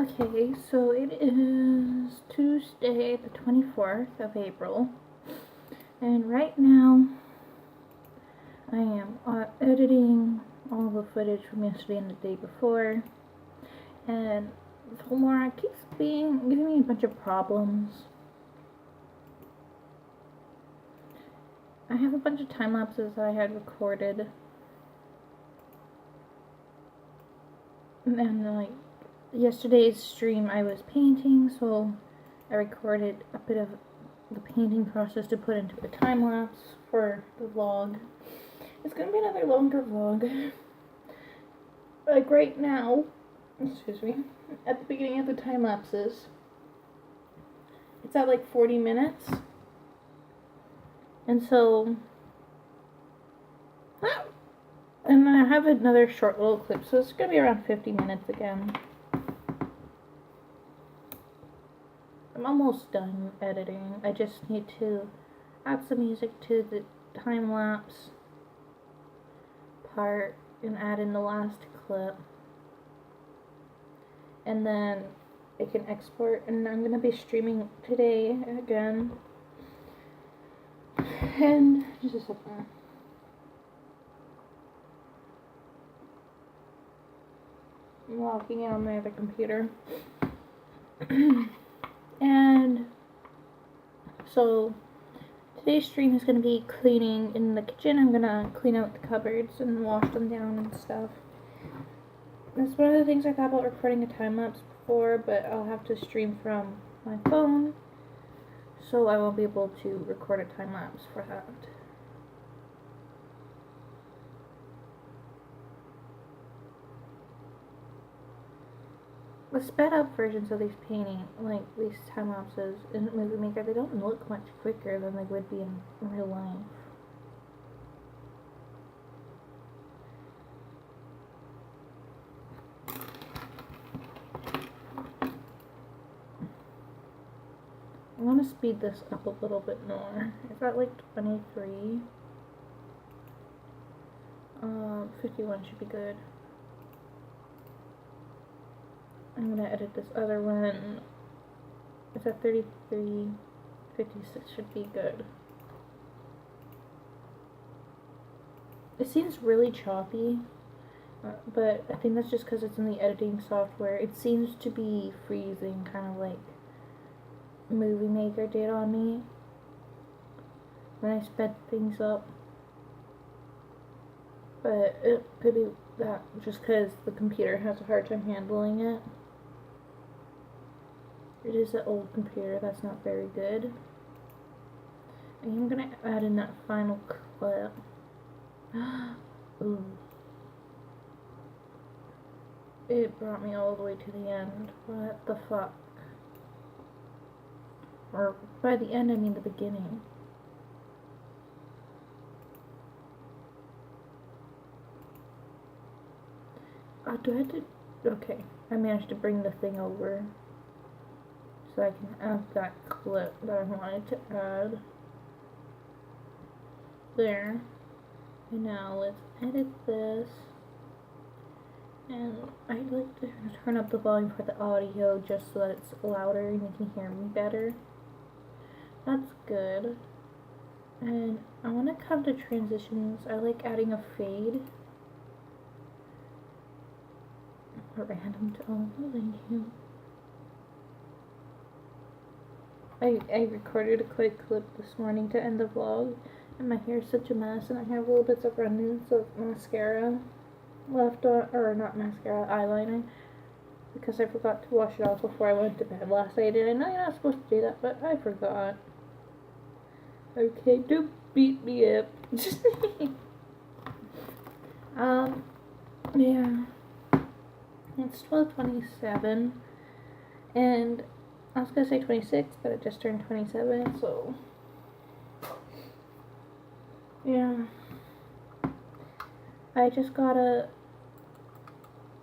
Okay, so it is Tuesday, the 24th of April, and right now I am editing all the footage from yesterday and the day before, and Filmora keeps giving me a bunch of problems. I have a bunch of time lapses that I had recorded, and like yesterday's stream I was painting, so I recorded a bit of the painting process to put into a time lapse for the vlog. It's gonna be another longer vlog. Like right now, excuse me, at the beginning of the time lapses, it's at like 40 minutes. And so, and I have another short little clip, so it's gonna be around 50 minutes again. I'm almost done editing. I just need to add some music to the time lapse part and add in the last clip. And then I can export, and I'm going to be streaming today again. And just a second. I'm logging in on my other computer. And so today's stream is going to be cleaning in the kitchen. I'm going to clean out the cupboards and wash them down and stuff. That's one of the things I thought about recording a time lapse before, but I'll have to stream from my phone, so I won't be able to record a time lapse for that. The sped up versions of these painting, like these time lapses in Movie Maker, they don't look much quicker than they would be in real life. I want to speed this up a little bit more. It's at like 23. 51 should be good. I'm gonna edit this other one. It's at 33. 56 should be good. It seems really choppy, but I think that's just because it's in the editing software. It seems to be freezing, kind of like Movie Maker did on me when I sped things up. But it could be that just because the computer has a hard time handling it. It is an old computer that's not very good. And I'm gonna add in that final clip. Ooh. It brought me all the way to the end. What the fuck? Or by the end I mean the beginning. Do I have to... Okay, I managed to bring the thing over so I can add that clip that I wanted to add. There. And now let's edit this. And I'd like to turn up the volume for the audio just so that it's louder and you can hear me better. That's good. And I want to come to transitions. I like adding a fade. A random tone. Oh, thank you. I recorded a quick clip this morning to end the vlog, and my hair is such a mess, and I have little bits of remnants of mascara left on, or not mascara, eyeliner, because I forgot to wash it off before I went to bed last night, and I know you're not supposed to do that, but I forgot. Okay, don't beat me up. Yeah. It's 12:27, and I was gonna say 26, but it just turned 27, so yeah. I just gotta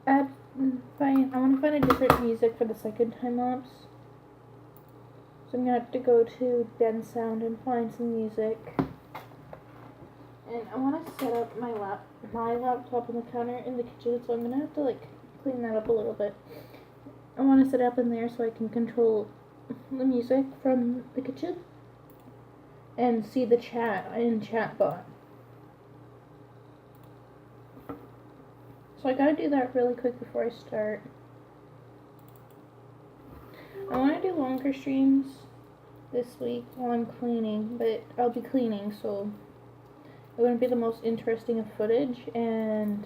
I want to find a different music for the second time lapse. So I'm gonna have to go to Den Sound and find some music. And I want to set up my laptop on the counter in the kitchen, so I'm gonna have to like clean that up a little bit. I want to set up in there so I can control the music from the kitchen and see the chat in Chatbot. So I gotta do that really quick before I start. I want to do longer streams this week while I'm cleaning, but I'll be cleaning, so it wouldn't be the most interesting of footage, and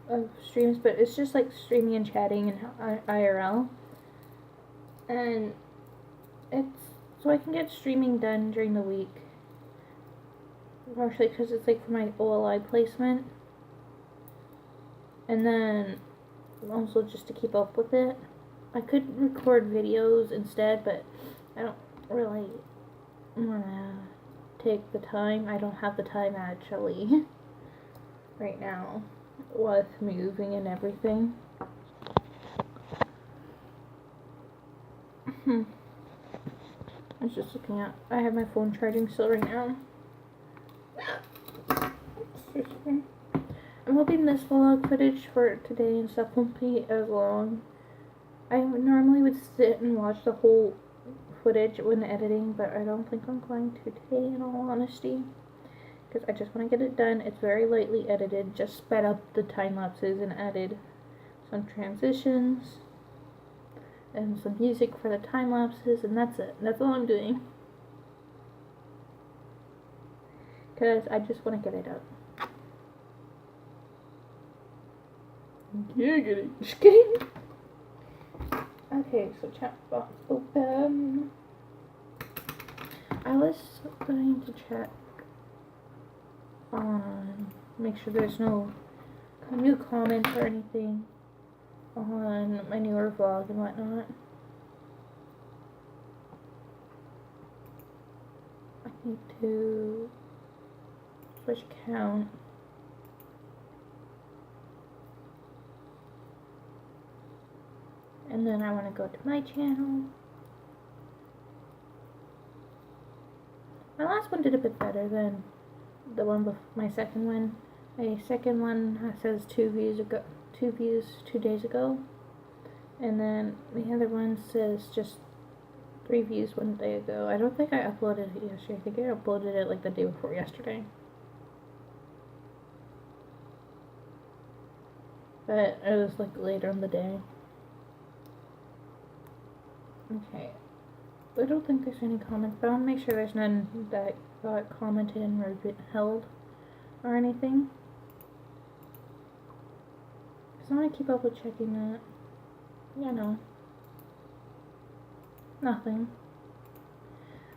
of streams, but it's just like streaming and chatting and IRL, and it's so I can get streaming done during the week, partially because it's like for my OLI placement, and then also just to keep up with it. I could record videos instead, but I don't really want to take the time. I don't have the time actually right now with moving and everything. I was just looking at, I have my phone charging still right now. I'm hoping this vlog footage for today and stuff won't be as long. I normally would sit and watch the whole footage when editing, but I don't think I'm going to today, in all honesty, because I just want to get it done. It's very lightly edited, just sped up the time lapses and added some transitions and some music for the time lapses, and that's it. That's all I'm doing, because I just want to get it up. Giggity. Just kidding. Okay, so chat box open. I was going to check on, make sure there's no new comments or anything on my newer vlog and whatnot. I need to switch account. And then I want to go to my channel. My last one did a bit better than the one before my second one. My second one says 2 views 2 days ago. And then the other one says just 3 views 1 day ago. I don't think I uploaded it yesterday. I think I uploaded it like the day before yesterday. But it was like later in the day. Okay, I don't think there's any comments, but I want to make sure there's none that got commented and were held or anything. Because I want to keep up with checking that. Yeah, no. Nothing.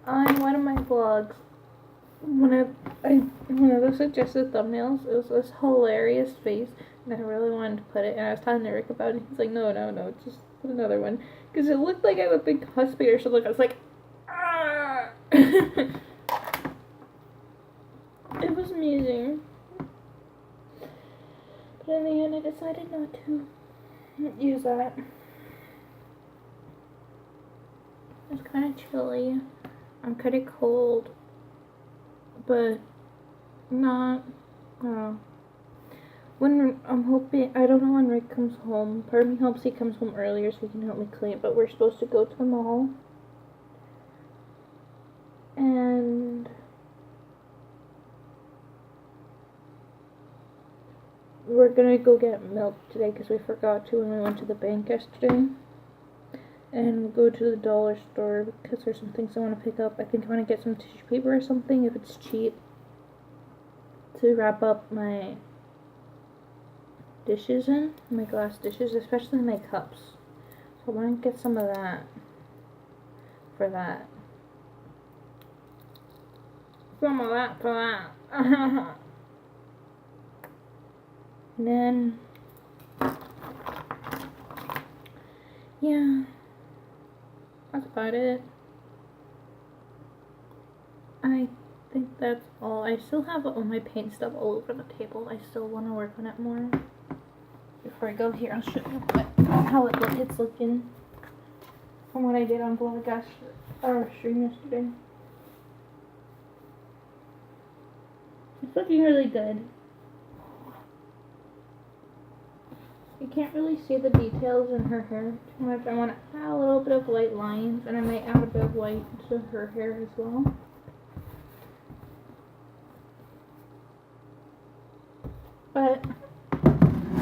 On one of my vlogs, one of the suggested thumbnails, it was this hilarious face, and I really wanted to put it, and I was telling Eric about it. He's like, no, just put another one. Because it looked like I have a big husband or something. I was like, ah! It was amazing. But in the end, I decided not to use that. It's kind of chilly. I'm kind of cold. But not, when I'm hoping, I don't know when Rick comes home. Part of me hopes he comes home earlier so he can help me clean, but we're supposed to go to the mall. And we're gonna go get milk today because we forgot to when we went to the bank yesterday. And we'll go to the dollar store because there's some things I want to pick up. I think I want to get some tissue paper or something if it's cheap to wrap up my dishes in, my glass dishes, especially my cups. So I want to get some of that for that. Some of that for that. And then, yeah, that's about it. I think that's all. I still have all my paint stuff all over the table. I still want to work on it more. Before I go here, I'll show you how it's looking from what I did on vlog or stream yesterday. It's looking really good. can't really see the details in her hair too much. I want to add a little bit of light lines, and I might add a bit of white to her hair as well. But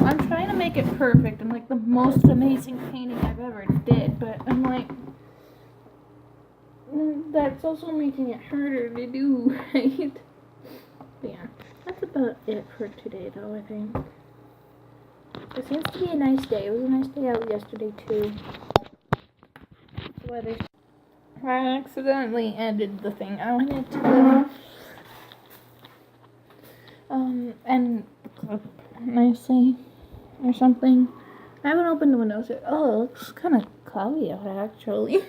I'm trying to make it perfect and like the most amazing painting I've ever did, but I'm like, that's also making it harder to do, right? But yeah, that's about it for today though, I think. It seems to be a nice day. It was a nice day out yesterday too. The weather. I accidentally ended the thing. I wanted to end the clip nicely or something. I haven't opened the windows yet. Oh, it looks kind of cloudy out actually.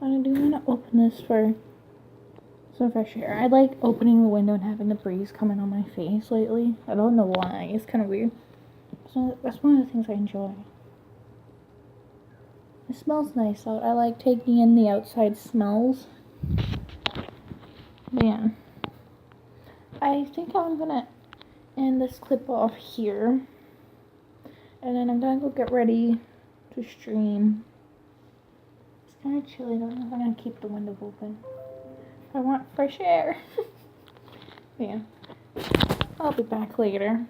I do want to open this for some fresh air. I like opening the window and having the breeze coming on my face lately. I don't know why. It's kind of weird. So that's one of the things I enjoy. It smells nice out. I like taking in the outside smells. But yeah. I think I'm gonna end this clip off here. And then I'm gonna go get ready to stream. It's kind of chilly. I don't know if I'm gonna keep the window open. I want fresh air. Yeah. I'll be back later.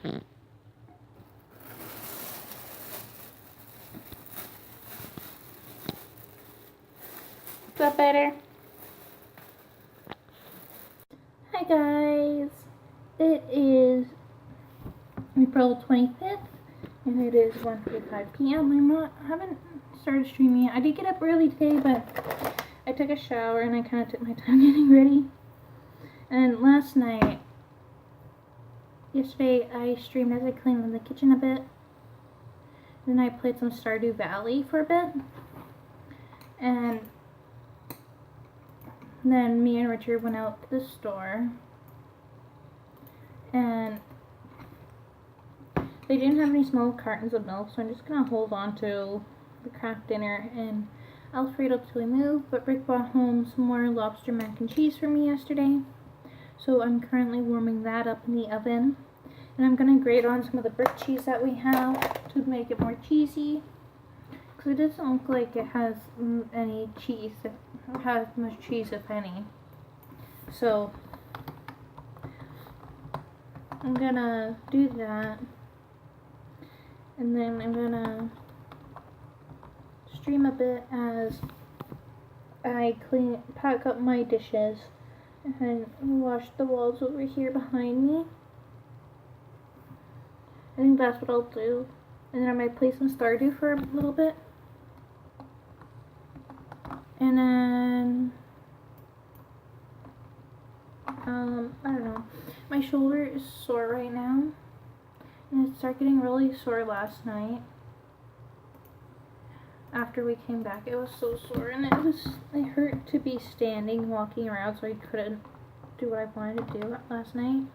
Is that better? Hi guys, it is April 25th and it is 1:45 p.m. I haven't started streaming yet. I did get up early today, but I took a shower and I kind of took my time getting ready. And yesterday I streamed as I cleaned the kitchen a bit. Then I played some Stardew Valley for a bit. And then me and Richard went out to the store. And they didn't have any small cartons of milk, so I'm just going to hold on to the Kraft Dinner and Alfredo till we move. But Rick brought home some more lobster mac and cheese for me yesterday. So I'm currently warming that up in the oven. And I'm going to grate on some of the brick cheese that we have to make it more cheesy. Because it doesn't look like it has any cheese. It has much cheese, if any. So I'm going to do that. And then I'm going to stream a bit as I pack up my dishes and wash the walls over here behind me. I think that's what I'll do. And then I might play some Stardew for a little bit. And then, I don't know. My shoulder is sore right now. And it started getting really sore last night. After we came back, it was so sore. And it hurt to be standing, walking around, so I couldn't do what I wanted to do last night.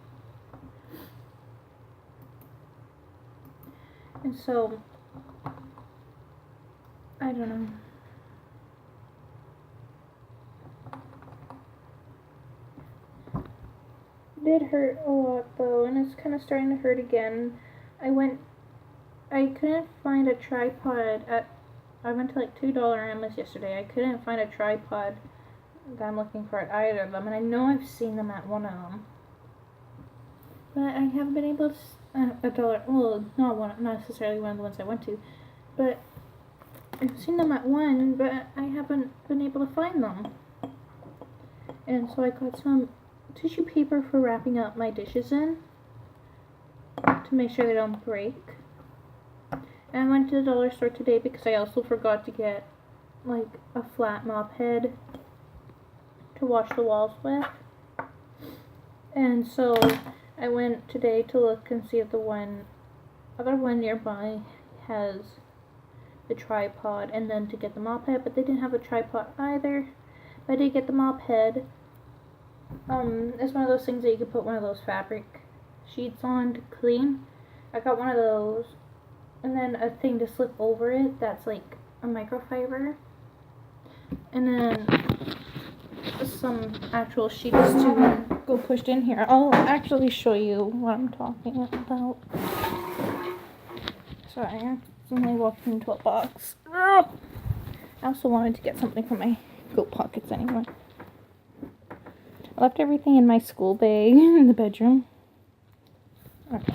And so, I don't know. It did hurt a lot though, and it's kind of starting to hurt again. I couldn't find a tripod I went to like $2 Amazon yesterday. I couldn't find a tripod that I'm looking for at either of them, and I know I've seen them at one of them. But I haven't been able to $1. Well, not necessarily one of the ones I went to, but I've seen them at one, but I haven't been able to find them. And so I got some tissue paper for wrapping up my dishes in to make sure they don't break. And I went to the dollar store today because I also forgot to get like a flat mop head to wash the walls with. And so I went today to look and see if the other one nearby has the tripod, and then to get the mop head, but they didn't have a tripod either. But I did get the mop head. It's one of those things that you can put one of those fabric sheets on to clean. I got one of those, and then a thing to slip over it that's like a microfiber, and then some actual sheets to go pushed in here. I'll actually show you what I'm talking about. Sorry, I accidentally walked into a box. I also wanted to get something from my coat pockets anyway. I left everything in my school bag in the bedroom. Okay.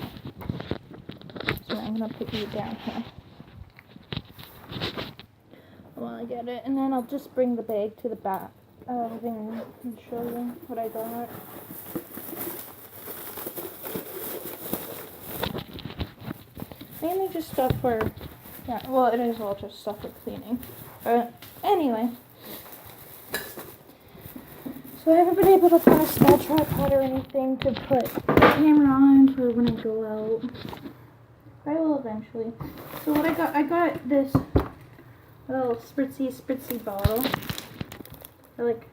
So I'm going to put you down here while I get it. And then I'll just bring the bag to the back and show you what I got. Mainly just stuff for, yeah, well, it is all just stuff for cleaning. But anyway. So I haven't been able to find a small tripod or anything to put the camera on for when I go out. I will eventually. So what I got this little spritzy bottle for like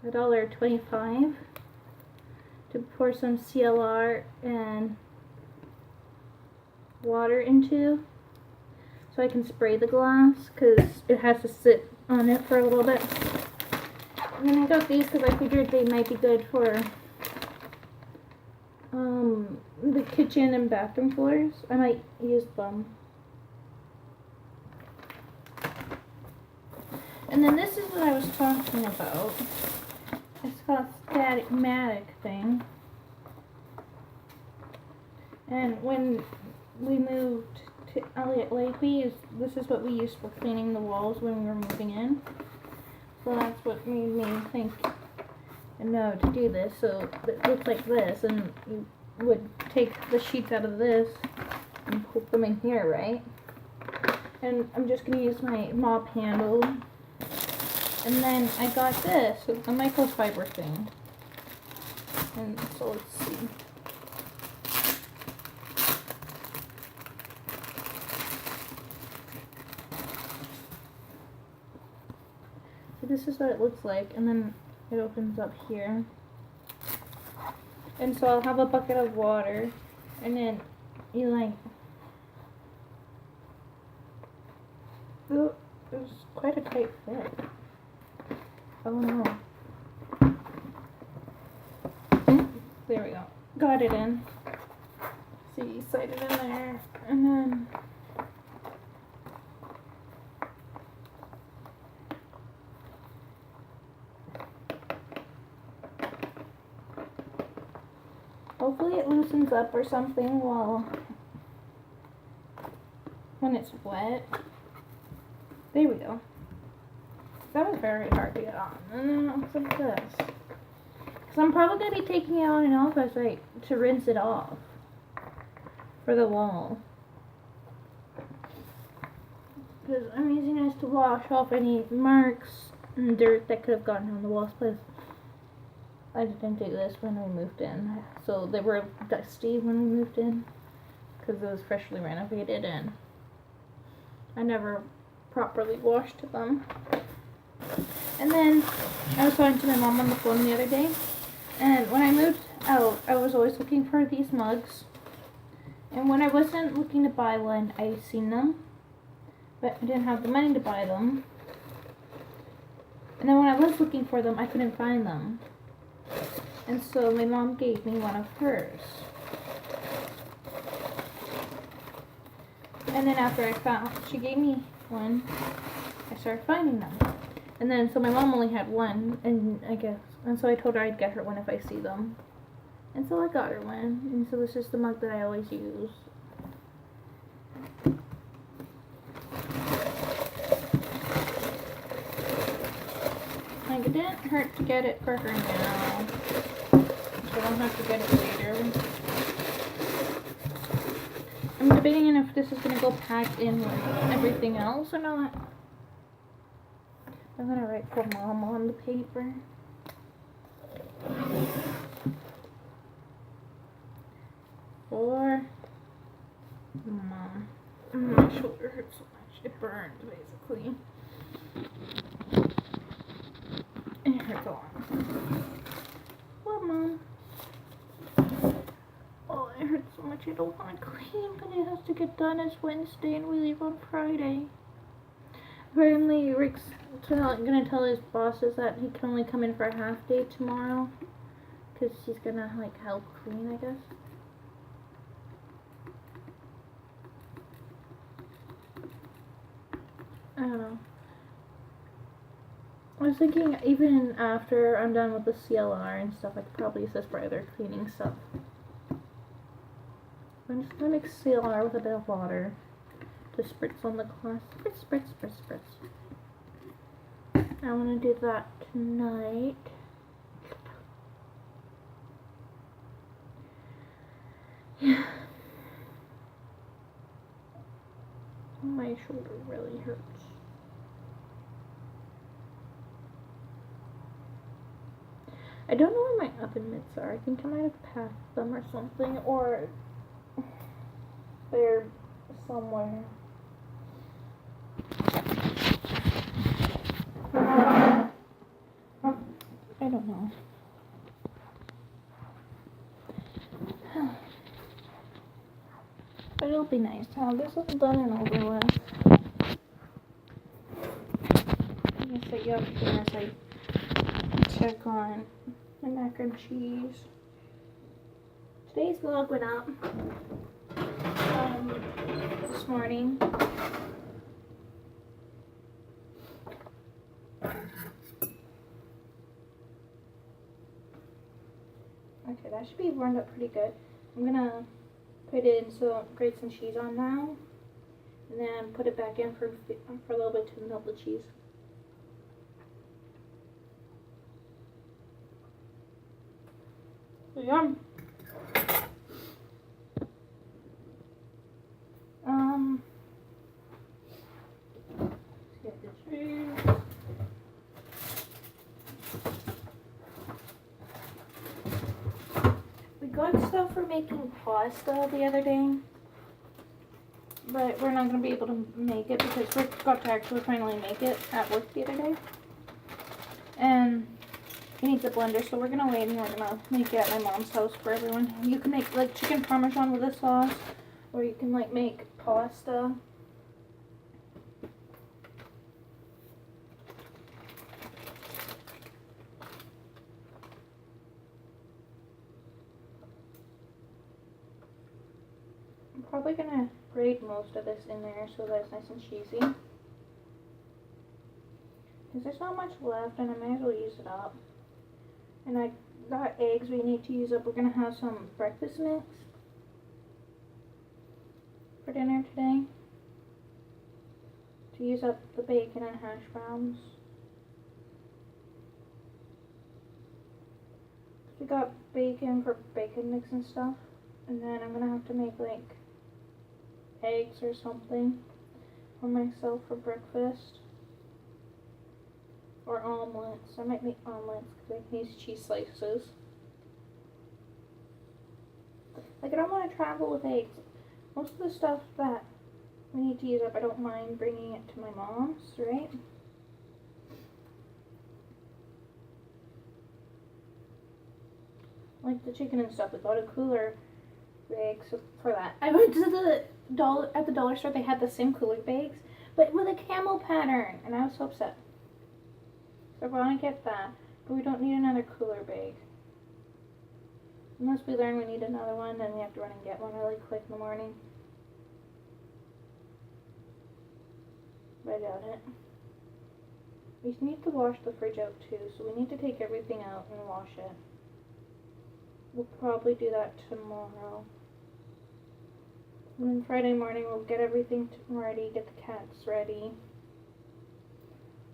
$1.25 to pour some CLR and water into, so I can spray the glass because it has to sit on it for a little bit. And then I got these because I figured they might be good for the kitchen and bathroom floors. I might use them. And then this is what I was talking about. It's called Static-Matic thing. And when we moved to Elliott Lake, this is what we used for cleaning the walls when we were moving in. So that's what made me think and know to do this. So it looks like this, and you would take the sheets out of this and put them in here, right? And I'm just gonna use my mop handle. And then I got this, a microfiber thing. And so let's see. So this is what it looks like, and then it opens up here. And so I'll have a bucket of water, and then you like, oh, it was quite a tight fit. Oh no. There we go. Got it in. See, you slide it in there, and then hopefully it loosens up or something when it's wet. There we go. That was very hard to get on. And then it looks like this. Because I'm probably going to be taking it on and off as to rinse it off for the wall. Because I'm using this to wash off any marks and dirt that could have gotten on the walls. Plus, I didn't do this when we moved in. So they were dusty when we moved in. Because it was freshly renovated and I never properly washed them. And then I was talking to my mom on the phone the other day, and when I moved out, I was always looking for these mugs. And when I wasn't looking to buy one, I seen them, but I didn't have the money to buy them. And then when I was looking for them, I couldn't find them. And so my mom gave me one of hers. And then after she gave me one, I started finding them. And then, so my mom only had one, and so I told her I'd get her one if I see them. And so I got her one, and so this is the mug that I always use. Like, it didn't hurt to get it for her now, so I don't have to get it later. I'm debating if this is going to go packed in with everything else or not. I'm going to write for Mom on the paper. For Mom. My shoulder hurts so much. It burns, basically. And it hurts a lot. For Mom. Oh, it hurts so much. I don't want to clean, but it has to get done. It's Wednesday and we leave on Friday. Apparently, Rick's gonna tell his bosses that he can only come in for a half day tomorrow, because he's gonna help clean, I guess. I don't know. I was thinking even after I'm done with the CLR and stuff, I could probably use this for other cleaning stuff. I'm just gonna mix CLR with a bit of water to spritz on the cloth. Spritz, spritz, spritz, spritz. I want to do that tonight. Yeah. My shoulder really hurts. I don't know where my oven mitts are. I think I might have packed them or something, or they're somewhere. I don't know. But it'll be nice to have this all done and over with. I'm gonna set you up here as I check on my mac and cheese. Today's vlog went up this morning. Okay, that should be warmed up pretty good. I'm gonna put in some grate some cheese on now, and then put it back in for a little bit to melt the cheese. So yum. Let's get the cheese. We got stuff for making pasta the other day, but we're not going to be able to make it because we got to actually finally make it at work the other day. And he needs a blender, so we're going to wait and we're going to make it at my mom's house for everyone. You can make like chicken parmesan with this sauce, or you can like make pasta. I'm probably going to grate most of this in there so that it's nice and cheesy. Because there's not much left and I might as well use it up. And I got eggs we need to use up. We're going to have some breakfast mix for dinner today to use up the bacon and hash browns. We got bacon for bacon mix and stuff. And then I'm going to have to make like eggs or something for myself for breakfast. Or omelets. I might make omelets because I can use cheese slices. Like I don't want to travel with eggs. Most of the stuff that we need to use up, I don't mind bringing it to my mom's, right? Like the chicken and stuff, we got a cooler bag for that. I went to the dollar store. They had the same cooler bags, but with a camel pattern, and I was so upset. So I want to get that, but we don't need another cooler bag. Unless we learn we need another one, then we have to run and get one really quick in the morning. But I doubt it. We need to wash the fridge out too, so we need to take everything out and wash it. We'll probably do that tomorrow. And then Friday morning we'll get everything ready, get the cats ready.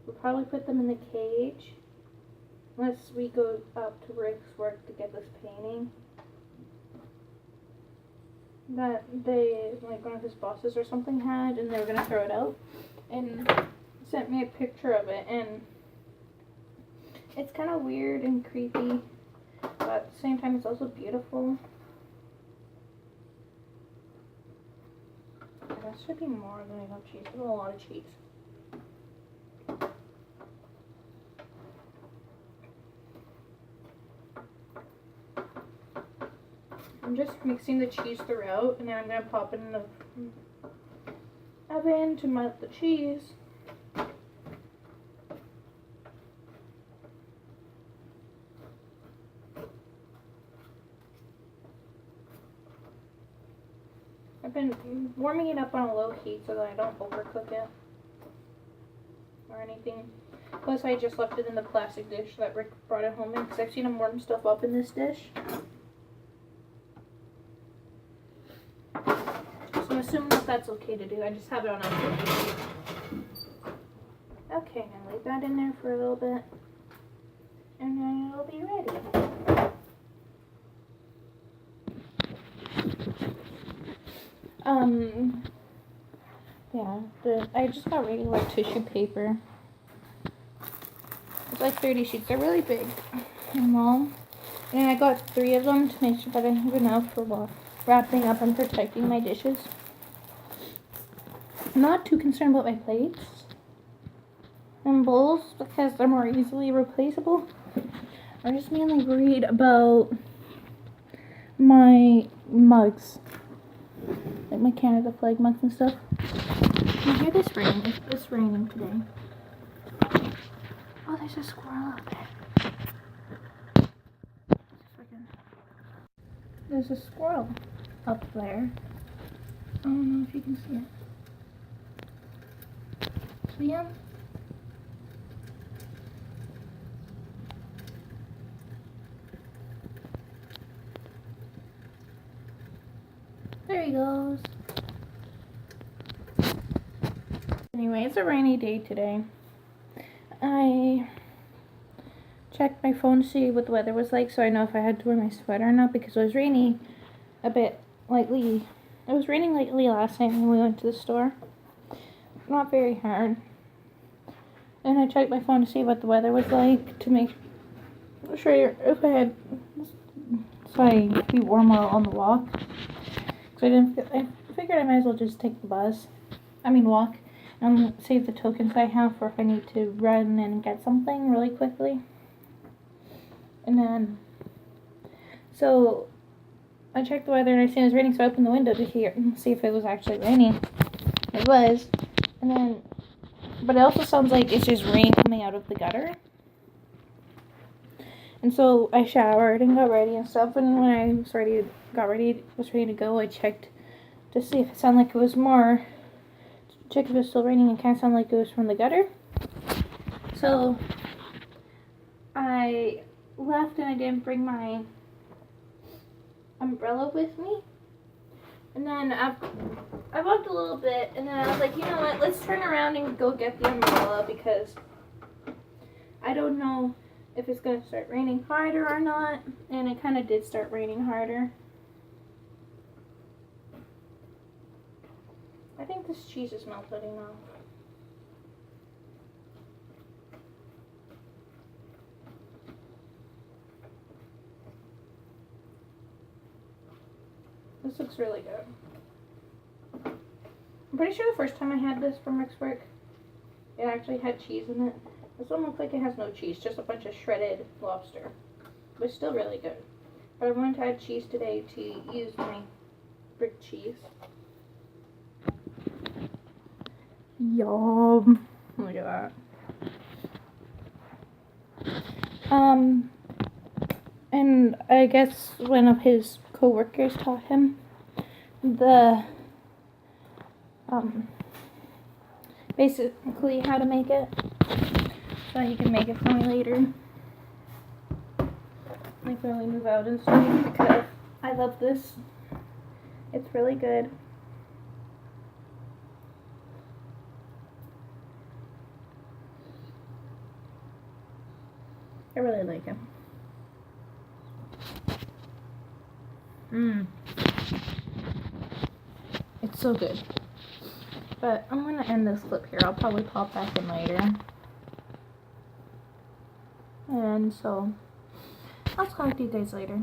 We'll probably put them in the cage, unless we go up to Rick's work to get this painting that they, like one of his bosses or something had, and they were going to throw it out, and sent me a picture of it, and it's kind of weird and creepy, but at the same time it's also beautiful. That should be more than enough cheese. There's a lot of cheese. I'm just mixing the cheese throughout, and then I'm going to pop it in the oven to melt the cheese. I've been warming it up on a low heat so that I don't overcook it or anything. Plus I just left it in the plastic dish that Rick brought it home in, because I've seen him warm stuff up in this dish. So I'm assuming that that's okay to do. I just have it on a low heat. Okay, I'm going to leave that in there for a little bit, and then it'll be ready. Yeah, I just got regular tissue paper. It's like 30 sheets. They're really big and long. And I got 3 of them to make sure that I have enough for wrapping up and protecting my dishes. I'm not too concerned about my plates and bowls because they're more easily replaceable. I'm just mainly worried about my mugs. Like my Canada flag mugs and stuff. You hear this rain? It's raining today. Oh, there's a squirrel out there. There's a squirrel up there. I don't know if you can see it. See him? There he goes. Anyway, it's a rainy day today. I checked my phone to see what the weather was like so I know if I had to wear my sweater or not because it was raining a bit lightly. It was raining lightly last night when we went to the store. Not very hard. And I checked my phone to see what the weather was like to make sure if I had, so I'd be warmer on the walk. So I figured I might as well just take the walk, and save the tokens I have for if I need to run and get something really quickly. And then, so I checked the weather and I seen it was raining, so I opened the window to hear and see if it was actually raining. It was. And then, but it also sounds like it's just rain coming out of the gutter. And so I showered and got ready and stuff, and when I was ready to go, I checked to see if it sounded like it was check if it was still raining, and kind of sounded like it was from the gutter. So I left and I didn't bring my umbrella with me. And then I walked a little bit, and then I was like, you know what, let's turn around and go get the umbrella because I don't know if it's going to start raining harder or not. And it kind of did start raining harder. I think this cheese is melting off. This looks really good. I'm pretty sure the first time I had this from Rexwork, it actually had cheese in it. This one looks like it has no cheese, just a bunch of shredded lobster. But it's still really good. But I wanted to add cheese today to use my brick cheese. Yum. Look at that. And I guess one of his co-workers taught him basically how to make it, so he can make it for me later, like when we move out and stuff, because I love this. It's really good. I really like him. It's so good. But I'm going to end this clip here. I'll probably pop back in later. And so, I'll talk to you guys later.